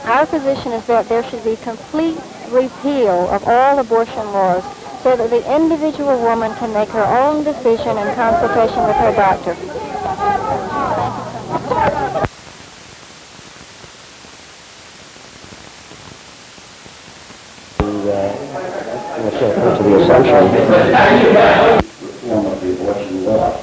Our position is that there should be complete repeal of all abortion laws so that the individual woman can make her own decision in consultation with her doctor. To the assumption reform of the abortion law.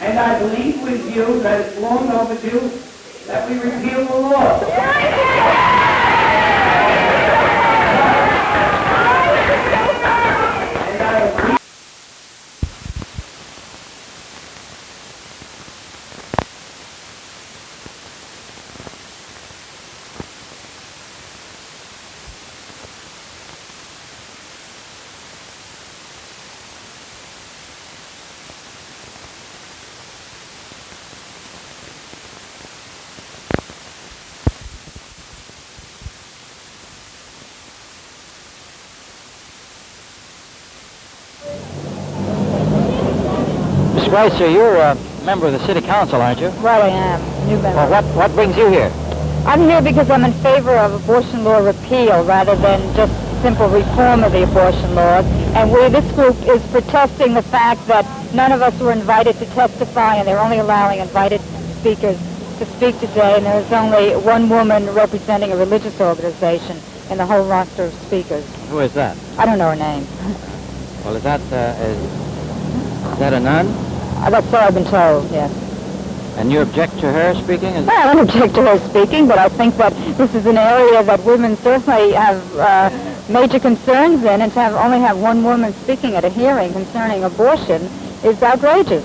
And I believe with you that it's long overdue that we repeal the law. Sir, you're a member of the City Council, aren't you? Right, I am. New member. Well, what brings you here? I'm here because I'm in favor of abortion law repeal rather than just simple reform of the abortion laws. And this group is protesting the fact that none of us were invited to testify, and they're only allowing invited speakers to speak today, and there's only one woman representing a religious organization in the whole roster of speakers. Who is that? I don't know her name. Well, is that a nun? That's what I've been told, yes. And you object to her speaking? Well, I don't object to her speaking, but I think that this is an area that women certainly have major concerns in, and to only have one woman speaking at a hearing concerning abortion is outrageous.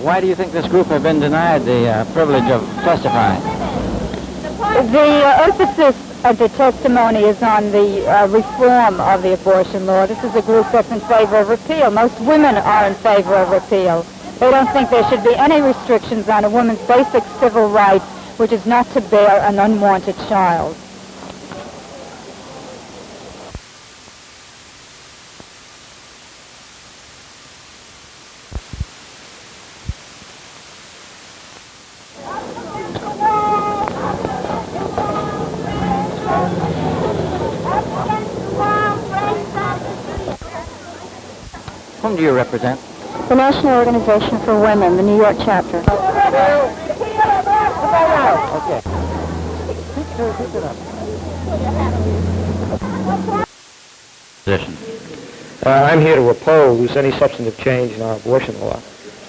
Why do you think this group have been denied the privilege of testifying? The emphasis of the testimony is on the reform of the abortion law. This is a group that's in favor of repeal. Most women are in favor of repeal. They don't think there should be any restrictions on a woman's basic civil rights, which is not to bear an unwanted child. Whom do you represent? The National Organization for Women, the New York chapter. Okay. Position. I'm here to oppose any substantive change in our abortion law.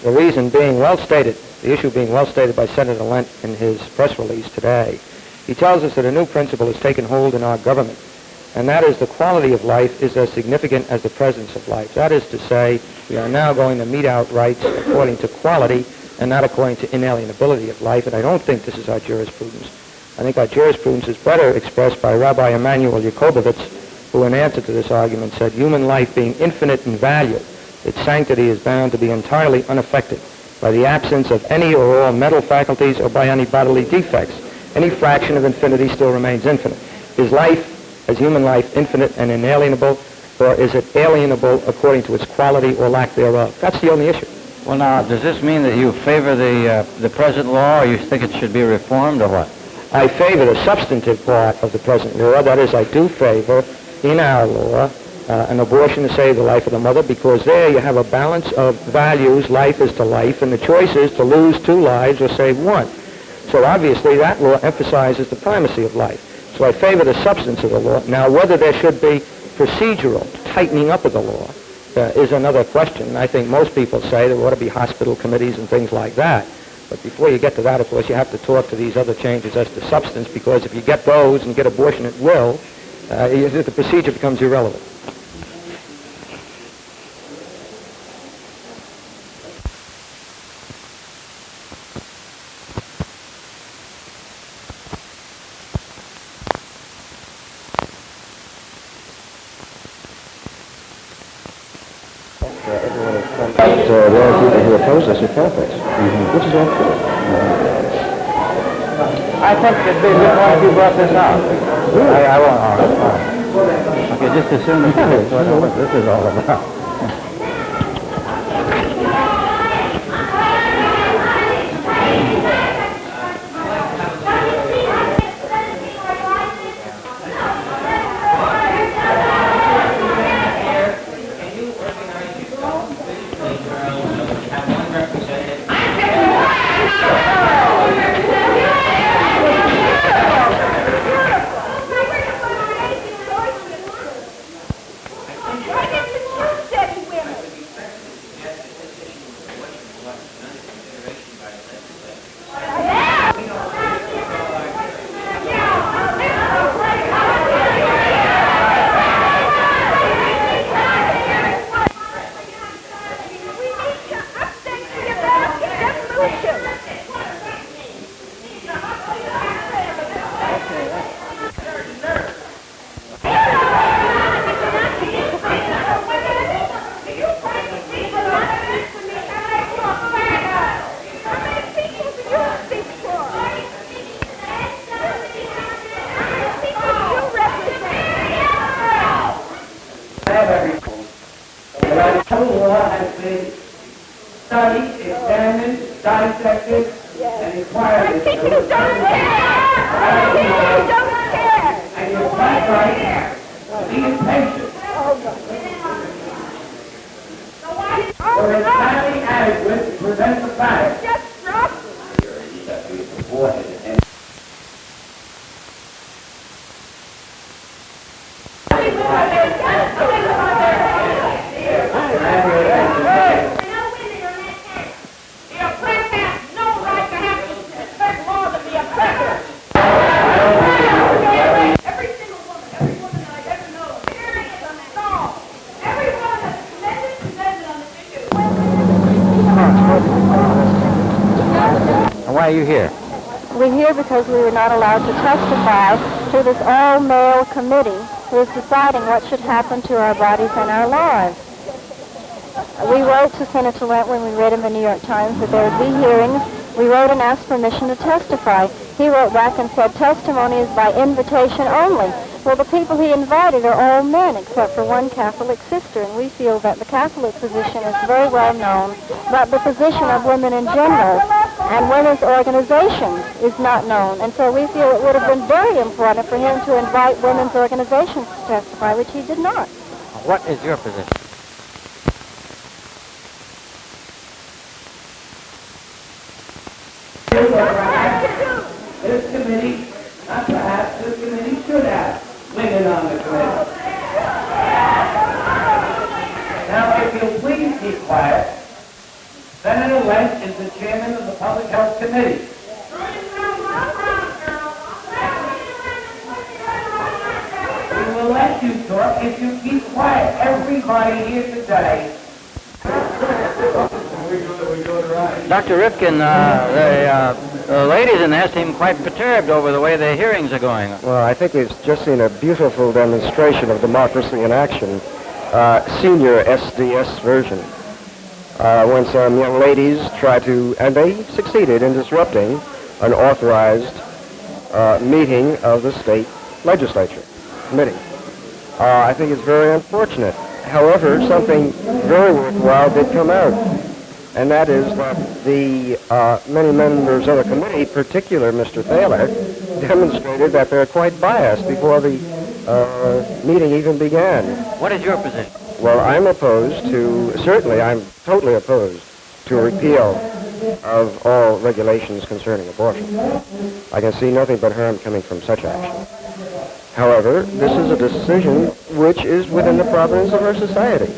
The reason being well stated, the issue being well stated by Senator Lent in his press release today. He tells us that a new principle has taken hold in our government, and that is the quality of life is as significant as the presence of life. That is to say, we are now going to mete out rights according to quality and not according to inalienability of life, and I don't think this is our jurisprudence. I think our jurisprudence is better expressed by Rabbi Emanuel Yakobovitz, who in answer to this argument said, human life being infinite in value, its sanctity is bound to be entirely unaffected by the absence of any or all mental faculties or by any bodily defects. Any fraction of infinity still remains infinite. Is life, as human life, infinite and inalienable, or is it alienable according to its quality or lack thereof? That's the only issue. Well, now, does this mean that you favor the present law, or you think it should be reformed, or what? I favor the substantive part of the present law. That is, I do favor, in our law, an abortion to save the life of the mother, because there you have a balance of values. Life is to life, and the choice is to lose 2 lives or save 1. So obviously that law emphasizes the primacy of life. So I favor the substance of the law. Now, whether there should be procedural tightening up of the law is another question. I think most people say there ought to be hospital committees and things like that. But before you get to that, of course, you have to talk to these other changes as to substance, because if you get those and get abortion at will, the procedure becomes irrelevant. Everyone has come out, there are people who oppose us are Catholics, which is not true. I think it'd be a good point if you brought this out. I won't. All right. Okay, just assume this is what this is all about. The law has been studied, examined, dissected, and inquired into. People don't care! People don't care! And you're quite right. Be impatient. For it's highly adequate to prevent the fact. Just drop That we supported and Why are you here? We're here because we were not allowed to testify to this all-male committee who is deciding what should happen to our bodies and our lives. We wrote to Senator Lent when we read in the New York Times that there would be hearings. We wrote and asked permission to testify. He wrote back and said testimony is by invitation only. Well, the people he invited are all men except for one Catholic sister, and we feel that the Catholic position is very well known, but the position of women in general and women's organizations is not known. And so we feel it would have been very important for him to invite women's organizations to testify, which he did not. What is your position? This committee, not perhaps, this committee should have women on the committee. Now, if you'll please keep quiet, Senator Lent is the chairman of the Public Health Committee. We will let you talk if you keep quiet. Everybody here today. Dr. Rifkin, the ladies in there seem quite perturbed over the way the hearings are going. Well, I think we've just seen a beautiful demonstration of democracy in action, senior SDS version, when some young ladies tried to, and they succeeded in disrupting an authorized meeting of the state legislature committee. I think it's very unfortunate. However, something very worthwhile did come out, and that is that the many members of the committee, particular Mr. Thaler, demonstrated that they're quite biased before the meeting even began. What is your position? Well, I'm opposed to, certainly I'm totally opposed to a repeal of all regulations concerning abortion. I can see nothing but harm coming from such action. However, this is a decision which is within the province of our society.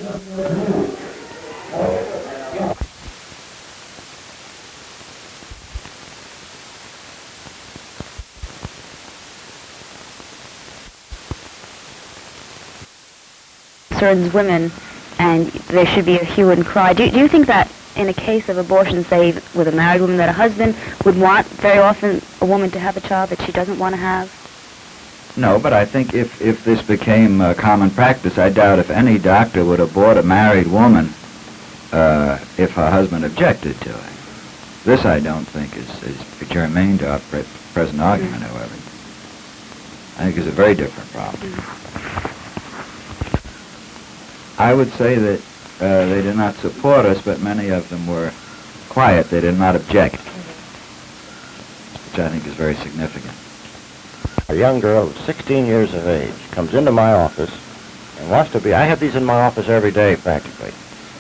Concerns women, and there should be a hue and cry. Do you think that in a case of abortion, say with a married woman, that a husband would want very often a woman to have a child that she doesn't want to have? No, but I think if this became common practice, I doubt if any doctor would abort a married woman if her husband objected to it. This I don't think is germane to our present argument, however. I think it's a very different problem. I would say that they did not support us, but many of them were quiet. They did not object, which I think is very significant. A young girl of 16 years of age comes into my office and wants to be, I have these in my office every day practically.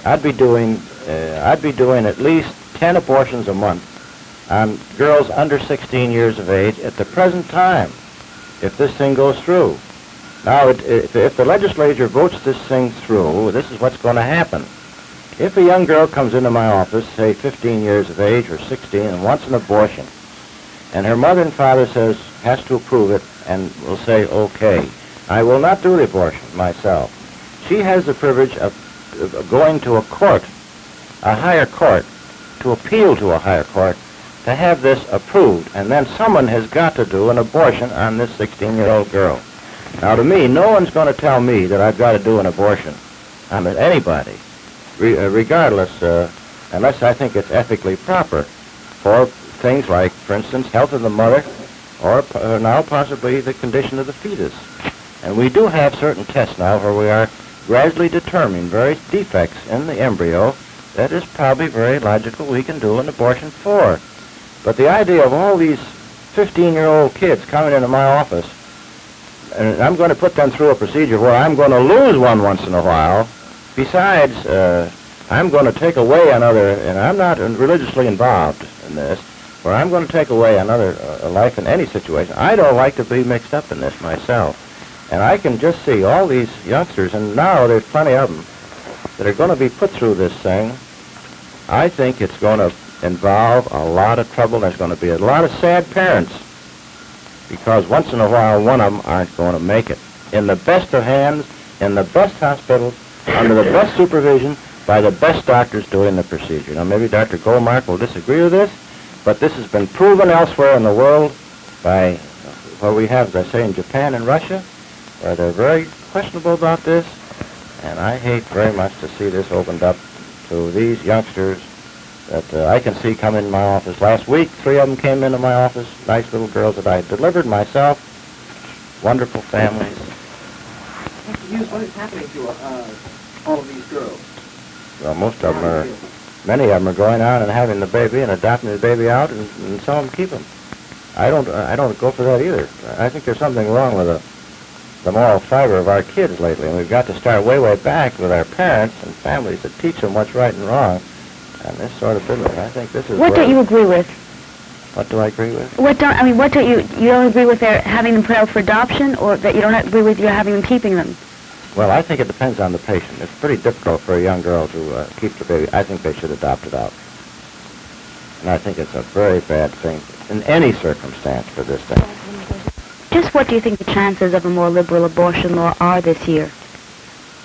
I'd be doing at least 10 abortions a month on girls under 16 years of age at the present time, if this thing goes through. Now, if the legislature votes this thing through, this is what's going to happen. If a young girl comes into my office, say 15 years of age or 16, and wants an abortion, and her mother and father has to approve it and will say, okay, I will not do the abortion myself. She has the privilege of going to a court, a higher court, to appeal to a higher court, to have this approved, and then someone has got to do an abortion on this 16-year-old girl. Now, to me, no one's going to tell me that I've got to do an abortion. I mean, anybody, regardless, unless I think it's ethically proper for things like, for instance, health of the mother, or now possibly the condition of the fetus. And we do have certain tests now where we are gradually determining various defects in the embryo that is probably very logical we can do an abortion for. But the idea of all these 15-year-old kids coming into my office, and I'm going to put them through a procedure where I'm going to lose one once in a while. Besides, I'm going to take away another, and I'm not religiously involved in this, where I'm going to take away another life in any situation. I don't like to be mixed up in this myself. And I can just see all these youngsters, and now there's plenty of them, that are going to be put through this thing. I think it's going to involve a lot of trouble. There's going to be a lot of sad parents, because once in a while one of them aren't going to make it. In the best of hands, in the best hospitals, under the best supervision, by the best doctors doing the procedure. Now maybe Dr. Goldmark will disagree with this, but this has been proven elsewhere in the world by what we have, as I say, in Japan and Russia, where they're very questionable about this, and I hate very much to see this opened up to these youngsters that I can see come in my office. Last week, 3 of them came into my office, nice little girls that I delivered myself, wonderful families. What is happening to all of these girls? Well, many of them are going on and having the baby and adopting the baby out, and some of them keep them. I don't go for that either. I think there's something wrong with the moral fiber of our kids lately, and we've got to start way back with our parents and families that teach them what's right and wrong. And this sort of business, I think this is. What don't you agree with? What do I agree with? What don't you don't agree with their having them put out for adoption, or that you don't agree with you having them keeping them? Well, I think it depends on the patient. It's pretty difficult for a young girl to keep the baby. I think they should adopt it out. And I think it's a very bad thing in any circumstance for this thing. Just what do you think the chances of a more liberal abortion law are this year?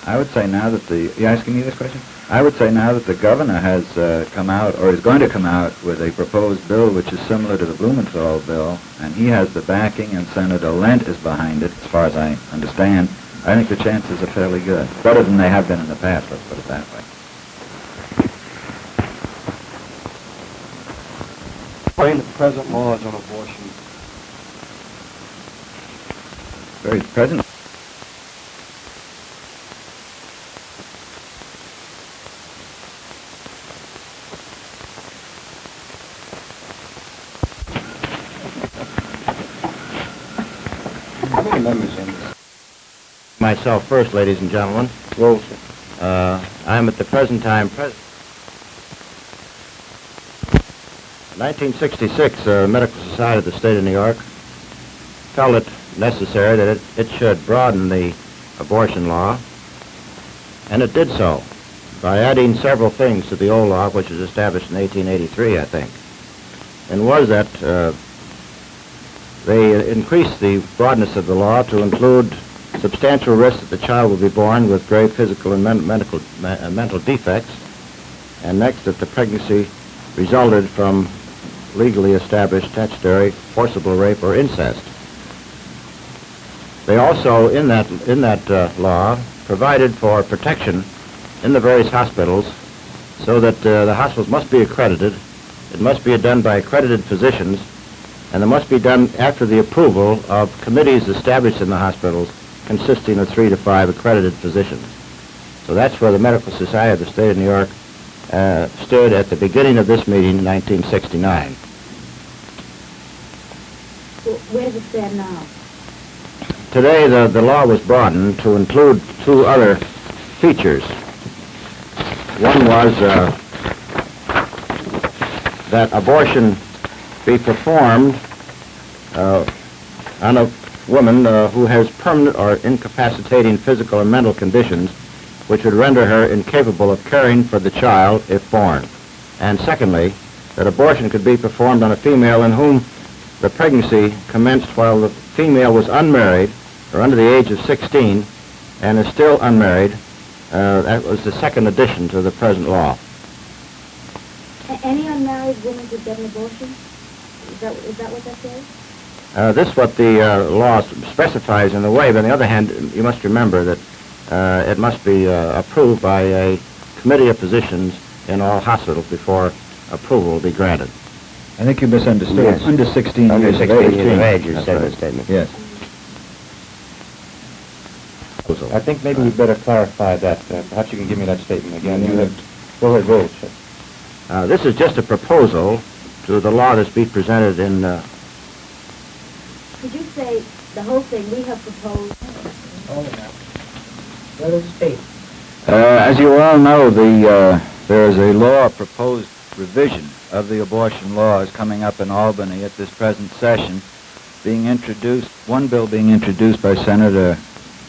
I would say now that you asking me this question? I would say now that the governor has come out, or is going to come out, with a proposed bill which is similar to the Blumenthal bill, and he has the backing, and Senator Lent is behind it, as far as I understand. I think the chances are fairly good. Better than they have been in the past, let's put it that way. Explain the present laws on abortion. Very present. Myself first, ladies and gentlemen. I'm at the present time 1966, Medical Society of the State of New York felt it necessary that it should broaden the abortion law, and it did so by adding several things to the old law, which was established in 1883, I think. And was that they increased the broadness of the law to include substantial risk that the child will be born with grave physical and mental defects, and next that the pregnancy resulted from legally established statutory forcible rape or incest. They also, in that law, provided for protection in the various hospitals so that the hospitals must be accredited. It must be done by accredited physicians, and it must be done after the approval of committees established in the hospitals consisting of 3 to 5 accredited physicians. So that's where the Medical Society of the State of New York stood at the beginning of this meeting in 1969. Where does it stand now? Today, the law was broadened to include 2 other features. One was that abortion be performed on a woman who has permanent or incapacitating physical and mental conditions which would render her incapable of caring for the child if born. And secondly, that abortion could be performed on a female in whom the pregnancy commenced while the female was unmarried or under the age of 16 and is still unmarried. That was the second addition to the present law. Any unmarried woman could get an abortion? Is that what that says? This is what the law specifies in a way, but on the other hand, you must remember that it must be approved by a committee of physicians in all hospitals before approval will be granted. I think you misunderstood. Yes. Under 16 Under years 16 of age. years of age, you That's said in right. the statement. Yes. I think maybe we'd better clarify that. Perhaps you can give me that statement again. You have go ahead, roll. This is just a proposal to the law that's being presented in... Could you say the whole thing we have proposed? Let us speak. As you all know, there is a law, proposed revision of the abortion laws coming up in Albany at this present session, being introduced, one bill being introduced by Senator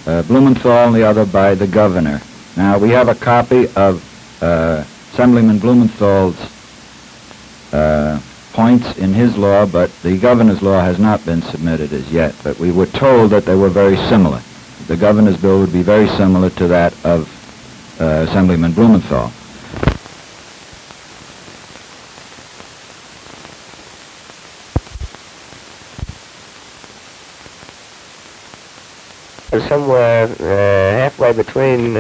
Blumenthal and the other by the governor. Now, we have a copy of Assemblyman Blumenthal's points in his law, but the governor's law has not been submitted as yet, but we were told that they were very similar. The governor's bill would be very similar to that of Assemblyman Blumenthal. Somewhere halfway between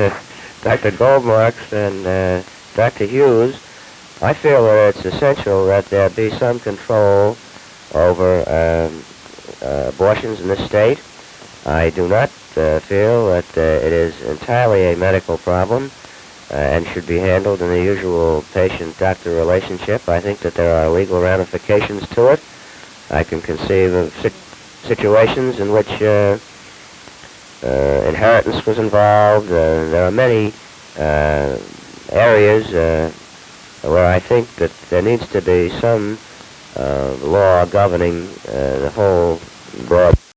Dr. Goldmark's and Dr. Hughes, I feel that it's essential that there be some control over abortions in this state. I do not feel that it is entirely a medical problem and should be handled in the usual patient-doctor relationship. I think that there are legal ramifications to it. I can conceive of situations in which inheritance was involved. There are many areas where I think that there needs to be some law governing the whole broad